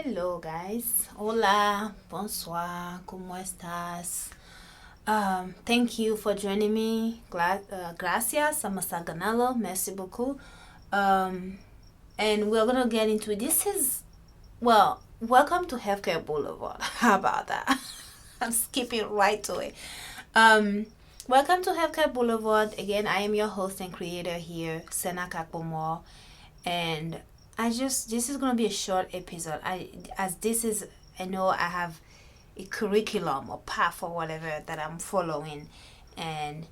Hello guys, hola, bonsoir, ¿cómo estás? Thank you for joining me. Gracias, amasaganalo, merci beaucoup. And we're gonna get into it. Welcome to Healthcare Boulevard. How about that? I'm skipping right to it. Um, Welcome to Healthcare Boulevard. Again, I am your host and creator here, Sena Kakbomo, and this is gonna be a short episode. I know I have a curriculum or path or whatever that I'm following, and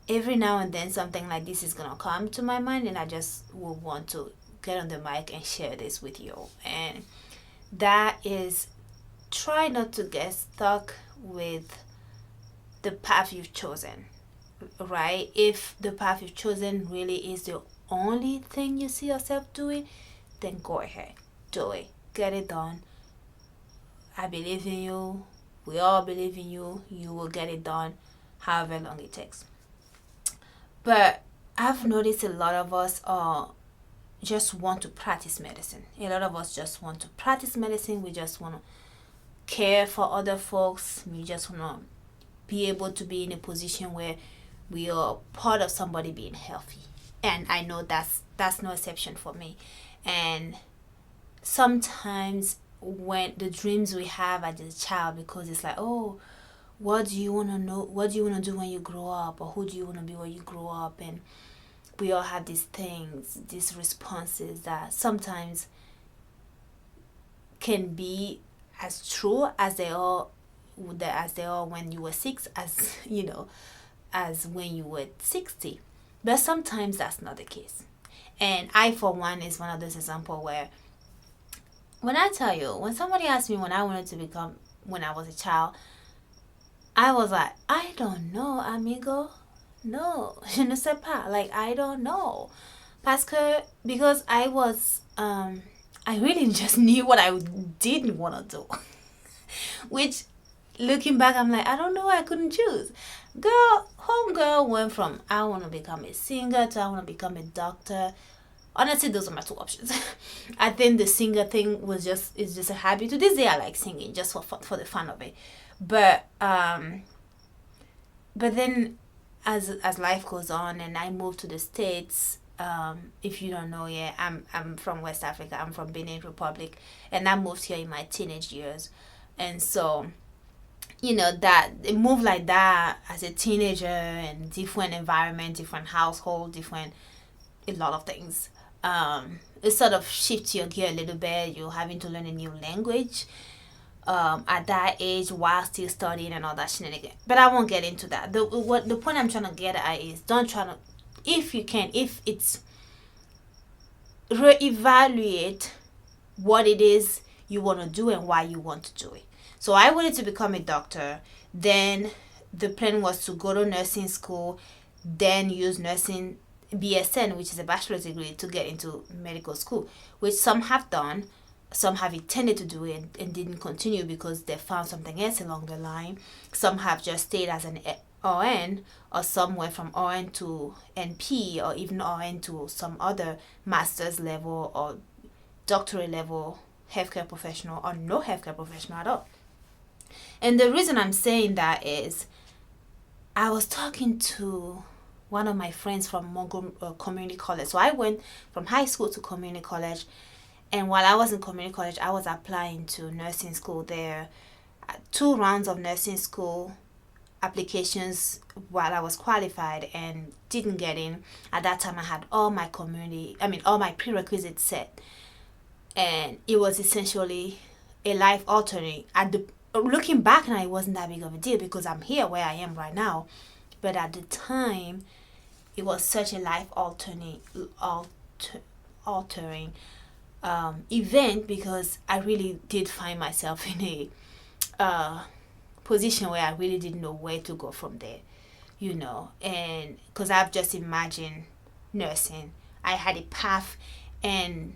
every now and then something like this is gonna come to my mind, and I just will want to get on the mic and share this with you. And that is, try not to get stuck with the path you've chosen, right? If the path you've chosen really is the only thing you see yourself doing, then go ahead, do it, get it done. I believe in you. We all believe in you. You will get it done, however long it takes. But I've noticed a lot of us just want to practice medicine. A lot of us just want to practice medicine. We just want to care for other folks. We just want to be able to be in a position where we are part of somebody being healthy. And I know that's no exception for me. And sometimes when the dreams we have as a child, because it's like, oh, what do you want to know, what do you want to do when you grow up, or who do you want to be when you grow up? And we all have these things, these responses that sometimes can be as true as they are when you were 6, as as when you were 60. But sometimes that's not the case. And I, for one, is one of those examples where, when I tell you, when somebody asked me when I wanted to become when I was a child, I was like, I don't know, amigo. No, je ne sais pas. Like, I don't know. Because I really just knew what I didn't want to do. Which, looking back, I'm like, I don't know, I couldn't choose. Homegirl went from I want to become a singer to I want to become a doctor. Honestly, those are my two options. I think the singer thing is just a hobby. To this day, I like singing just for the fun of it. But then as life goes on and I moved to the States, if you don't know yet, I'm from West Africa. I'm from Benin Republic, and I moved here in my teenage years, and so that it moved like that as a teenager, and different environment, different household, different a lot of things. It sort of shifts your gear a little bit. You're having to learn a new language at that age while still studying and all that shenanigans. But I won't get into that. The point I'm trying to get at is, don't try to, if you can, if it's, reevaluate what it is you want to do and why you want to do it. So I wanted to become a doctor. Then the plan was to go to nursing school, then use nursing BSN, which is a bachelor's degree, to get into medical school, which some have done. Some have intended to do it and didn't continue because they found something else along the line. Some have just stayed as an RN, or some went from RN to NP, or even RN to some other master's level or doctorate level healthcare professional, or no healthcare professional at all. And the reason I'm saying that is, I was talking to one of my friends from Montgomery Community College. So I went from high school to community college. And while I was in community college, I was applying to nursing school there. 2 rounds of nursing school applications while I was qualified, and didn't get in. At that time, I had all my prerequisites set. And it was essentially a life altering. Looking back now, it wasn't that big of a deal because I'm here where I am right now. But at the time, it was such a life altering event, because I really did find myself in a position where I really didn't know where to go from there, and because I've just imagined nursing. I had a path, and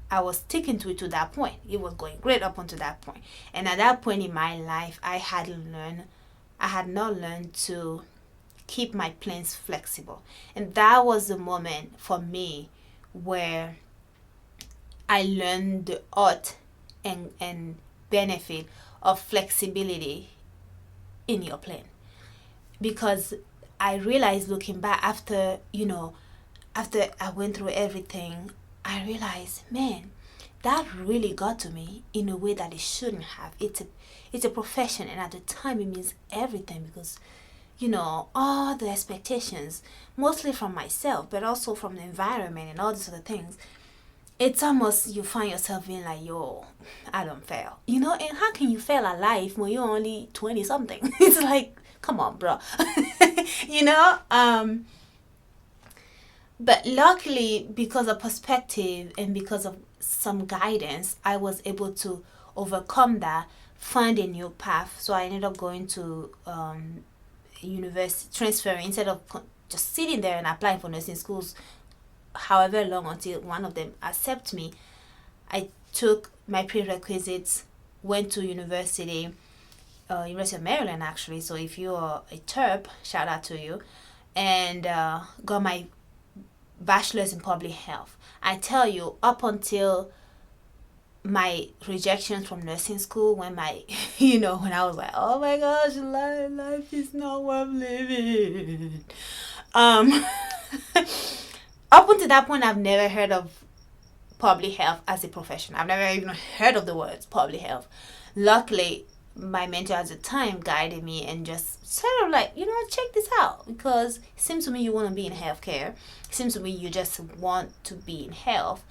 I was sticking to it to that point. It was going great up until that point. And at that point in my life, I had not learned to keep my plans flexible. And that was the moment for me where I learned the art and benefit of flexibility in your plan, because I realized, looking back, after after I went through everything, I realized, man, that really got to me in a way that it shouldn't have. It's a profession, and at the time it means everything, because all the expectations, mostly from myself, but also from the environment and all these other things. It's almost, you find yourself being like, yo, I don't fail. And how can you fail at life when you're only 20 something? It's like, come on, bro. you know? But luckily, because of perspective and because of some guidance, I was able to overcome that, find a new path. So I ended up going to university, transferring, instead of just sitting there and applying for nursing schools however long until one of them accept me. I took my prerequisites, went to University of Maryland, actually. So if you're a TERP, shout out to you, and got my bachelor's in public health. I tell you, up until my rejection from nursing school, when when I was like, oh my gosh, life is not worth living. Up until that point, I've never heard of public health as a profession. I've never even heard of the words public health. Luckily, my mentor at the time guided me and just sort of like, check this out, because it seems to me you want to be in healthcare. It seems to me you just want to be in health,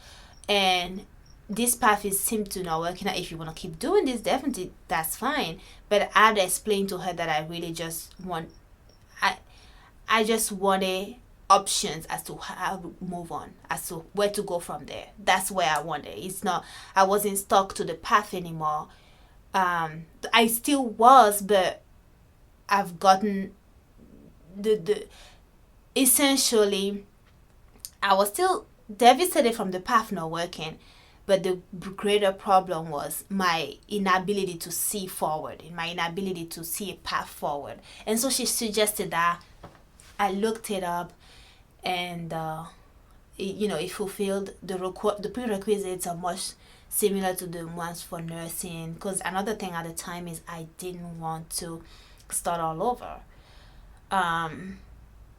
and this path seemed to not working out. If you want to keep doing this, definitely that's fine. But I had explained to her that I really just I just wanted options as to how to move on, as to where to go from there. That's where I wanted. I wasn't stuck to the path anymore. I still was, but I've gotten the essentially, I was still devastated from the path not working, but the greater problem was my inability to see forward, and my inability to see a path forward. And so she suggested that. I looked it up, and it fulfilled the prerequisites are much similar to the ones for nursing. Because another thing at the time is I didn't want to start all over.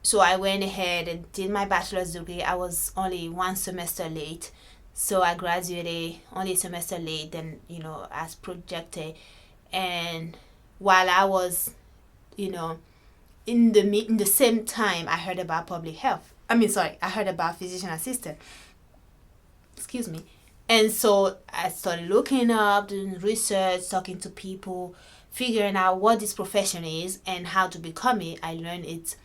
So I went ahead and did my bachelor's degree. I was only one semester late, so I graduated only a semester late than as projected. And while I was, in the same time, I heard about public health. I heard about physician assistant. Excuse me. And so I started looking up, doing research, talking to people, figuring out what this profession is and how to become it. I learned it's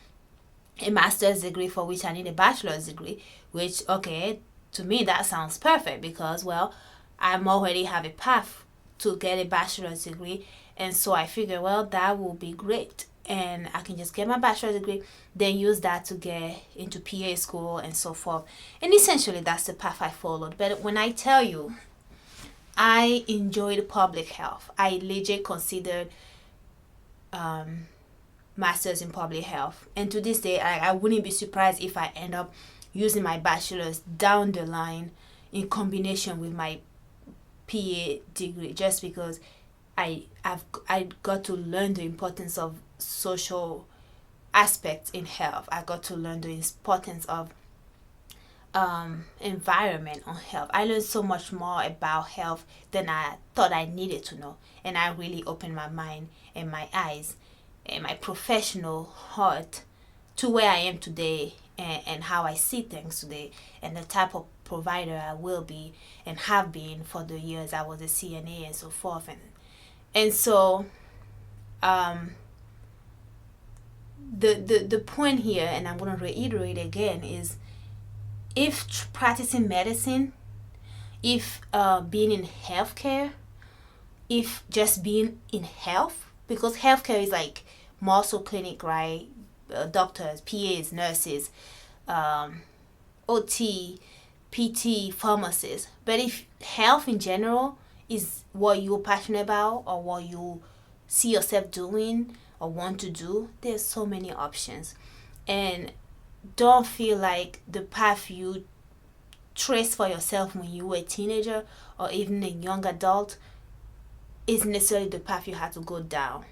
a master's degree for which I need a bachelor's degree, which, okay, to me that sounds perfect, because, well, I'm already have a path to get a bachelor's degree. And so I figured, well, that will be great. And I can just get my bachelor's degree, then use that to get into PA school and so forth. And essentially, that's the path I followed. But when I tell you, I enjoyed public health. I legit considered master's in public health. And to this day, I wouldn't be surprised if I end up using my bachelor's down the line in combination with my PA degree, just because I got to learn the importance of social aspects in health. I got to learn the importance of environment on health. I learned so much more about health than I thought I needed to know, and I really opened my mind and my eyes and my professional heart to where I am today, and how I see things today, and the type of provider I will be and have been for the years I was a CNA and so forth. And so the point here, and I'm going to reiterate again, is if practicing medicine, if being in healthcare, if just being in health, because healthcare is like muscle clinic, right? Doctors, PAs, nurses, OT, PT, pharmacists. But if health in general is what you're passionate about, or what you see yourself doing or want to do, there's so many options. And don't feel like the path you trace for yourself when you were a teenager or even a young adult isn't necessarily the path you had to go down.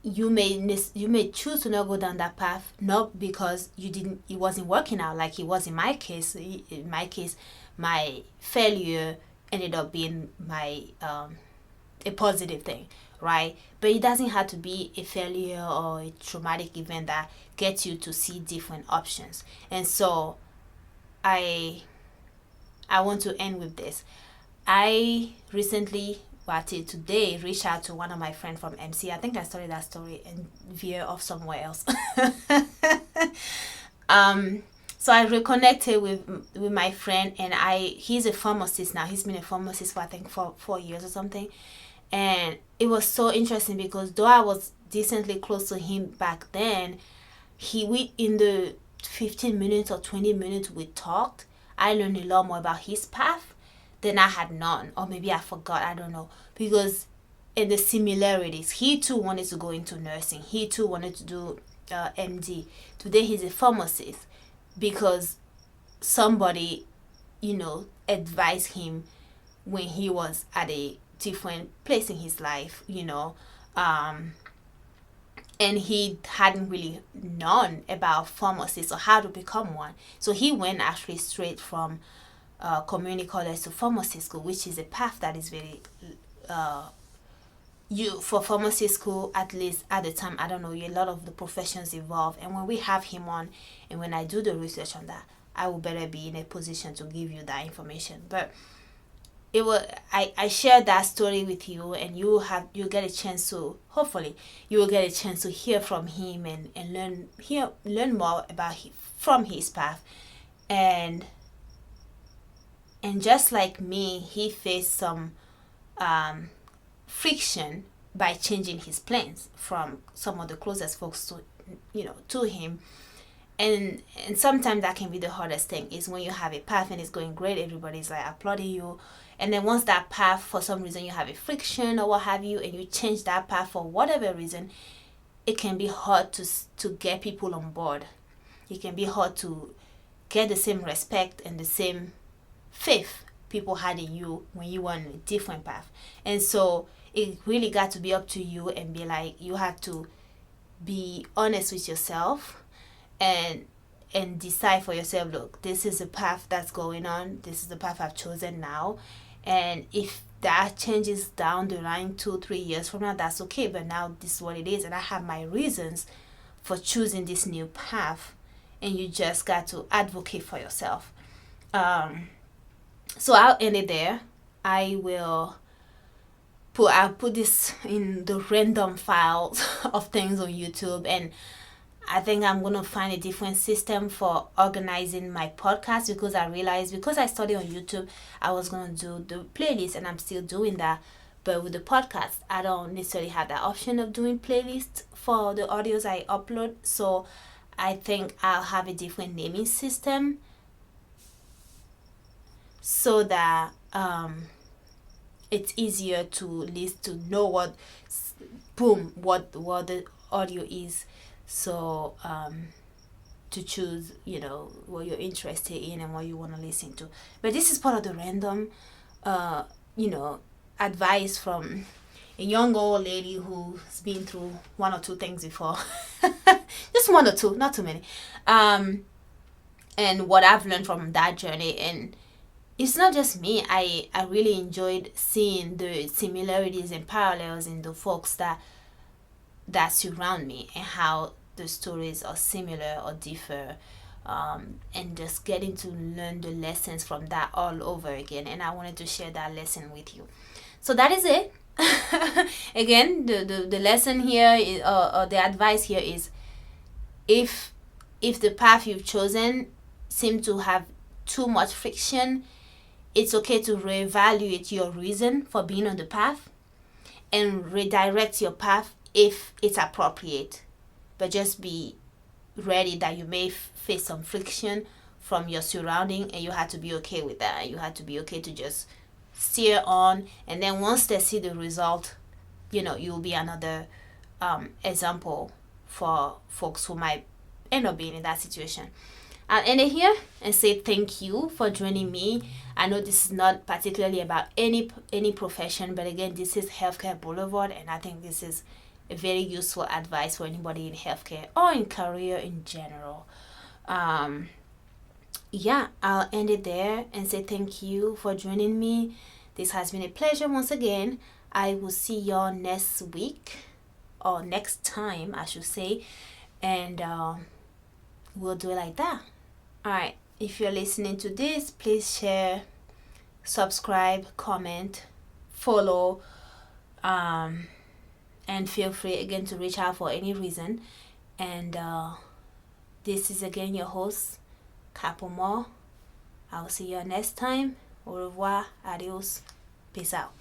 You may choose to not go down that path, not because it wasn't working out like it was in my case. In my case, my failure ended up being my a positive thing, right? But it doesn't have to be a failure or a traumatic event that gets you to see different options. And so I want to end with this. I recently, till today, reached out to one of my friends from MC. I think I started that story in view of somewhere else. So I reconnected with my friend, and he's a pharmacist now. He's been a pharmacist for I think 4 years or something. And it was so interesting because though I was decently close to him back then, we in the 15 minutes or 20 minutes we talked, I learned a lot more about his path than I had known, or maybe I forgot, I don't know, because in the similarities, he too wanted to go into nursing, he too wanted to do MD. Today he's a pharmacist because somebody, advised him when he was at a different place in his life, and he hadn't really known about pharmacists or how to become one. So he went actually straight from community college to pharmacy school, which is a path that is very for pharmacy school, at least at the time, I don't know, a lot of the professions evolve. And when we have him on and when I do the research on that, I will better be in a position to give you that information. But I shared that story with you, and you get a chance to, hopefully you will get a chance to hear from him and learn more about from his path. And just like me, he faced some friction by changing his plans from some of the closest folks to him. And sometimes that can be the hardest thing, is when you have a path and it's going great, everybody's like applauding you. And then once that path, for some reason you have a friction or what have you, and you change that path for whatever reason, it can be hard to get people on board. It can be hard to get the same respect and the same faith people had in you when you were on a different path. And so it really got to be up to you, and be like, you have to be honest with yourself and decide for yourself, look, this is the path that's going on, this is the path I've chosen now. And if that changes down the line 2-3 years from now, that's okay. But now this is what it is, and I have my reasons for choosing this new path, and you just got to advocate for yourself. So I'll end it there. I'll put this in the random files of things on YouTube, and I think I'm going to find a different system for organizing my podcast, because I realized, because I studied on YouTube, I was going to do the playlist, and I'm still doing that. But with the podcast, I don't necessarily have that option of doing playlists for the audios I upload. So I think I'll have a different naming system so that it's easier to know what the audio is. So to choose, what you're interested in and what you want to listen to. But this is part of the random, advice from a young old lady who's been through one or two things before. Just one or two, not too many. And what I've learned from that journey. And it's not just me. I really enjoyed seeing the similarities and parallels in the folks that surround me, and how the stories are similar or differ, and just getting to learn the lessons from that all over again. And I wanted to share that lesson with you. So that is it. Again, the lesson here is, or the advice here is, if the path you've chosen seems to have too much friction, it's okay to reevaluate your reason for being on the path and redirect your path if it's appropriate. But just be ready that you may face some friction from your surrounding, and you have to be okay with that. You have to be okay to just steer on, and then once they see the result, you'll be another example for folks who might end up being in that situation. I'll end it here and say thank you for joining me. I know this is not particularly about any profession, but again, this is Healthcare Boulevard, and I think this is a very useful advice for anybody in healthcare or in career in general. Yeah, I'll end it there and say thank you for joining me. This has been a pleasure once again. I will see y'all next week, or next time, I should say, and we'll do it like that. All right. If you're listening to this, please share, subscribe, comment, follow, and feel free again to reach out for any reason. And this is again your host, Capomore. I'll see you next time. Au revoir. Adios. Peace out.